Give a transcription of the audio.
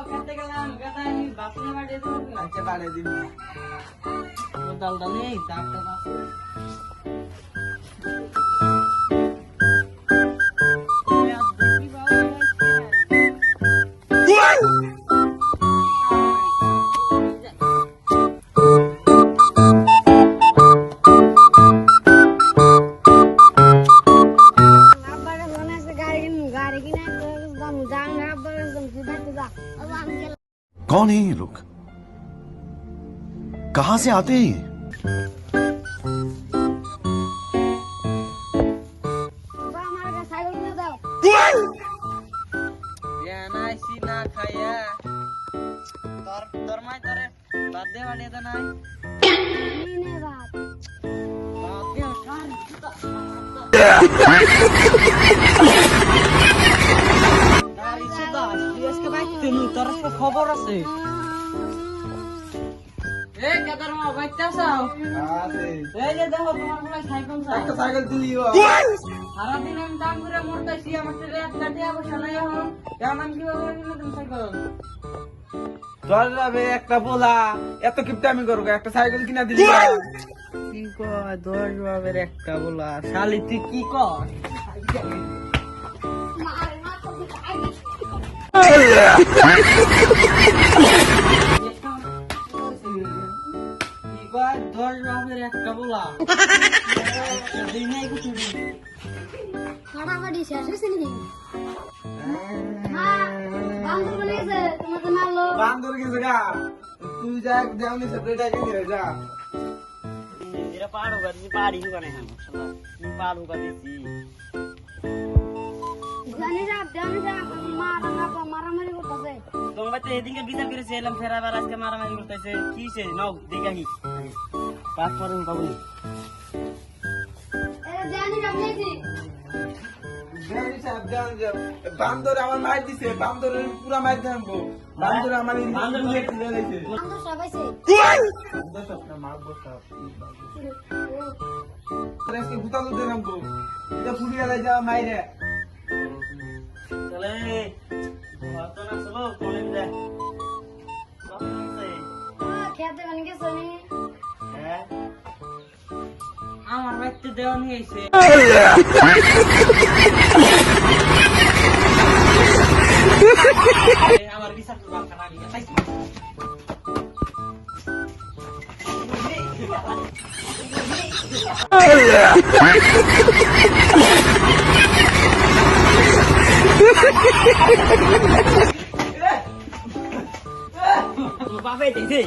খেতে গেলাম গাদা আমি বাপনে বাড়িয়ে দেব আচ্ছা বাড়িয়ে দিবি ডালটা নেই দাগটা বাপে कौन है ये लोग कहां से आते हैं ये নাইছি না খাইয়া তোর মাই তোরে বাদ দে বাড়িয়ে দে নাই বাদ দে তোর খবর আছে এ কেদার মা বাইতে আসাও আছে এই যে দেখো তোমার বলে সাইকেল চাই একটা সাইকেল দিলিও সারা দিন আমি দাম করে মরতেছি আমার ছেলে এক লাঠি অবশ্য নাই এখন কেমন কি হবে তুমি সাইকেল ধর যাবে একটা বলা এত কিপটামি করবো একটা সাইকেল কিনা দিলি কি কয় 10 বাবের একটা বলা শালি তুই কি কর কি কয় 10 বাবের একটা বলা দিন নাই কিছু ফাটাফাটি শেষ হয়েছে নাকি বান্দর বলে গেছে তোমাদের মারলো বান্দর গেছে গা তুই যা দেওনি সেটা কিনে যা এরা পাড় হোগা দিছি পাড়ি হোগা নাই হাম তুমি পাড় হোগা দিছি জানি যা মারামারি করতেছে তোমার তো এদিকে বিচার করেছে এলাম ফেরাবার আজকে মারামারি করতেছে কি সে নাও দেখাহি পাস মারুন বাবুনি এরা জানি রাখলেছি বান্দর আমার মার দিছে বান্দরের পুরা মার দেবো বান্দর আমার বান্দর বান্দর সবাইছে ভূতা তো দেন এটা ফুটিয়ে যা মাইরে চলে তো না চলো কোলে দে খেতে বানি গেছে নি হ্যাঁ আমার বাইতে দেওয়া নিয়ে আইছে আমার বিচার করবা খানা নিয়ে তাইছি বাবা দেখে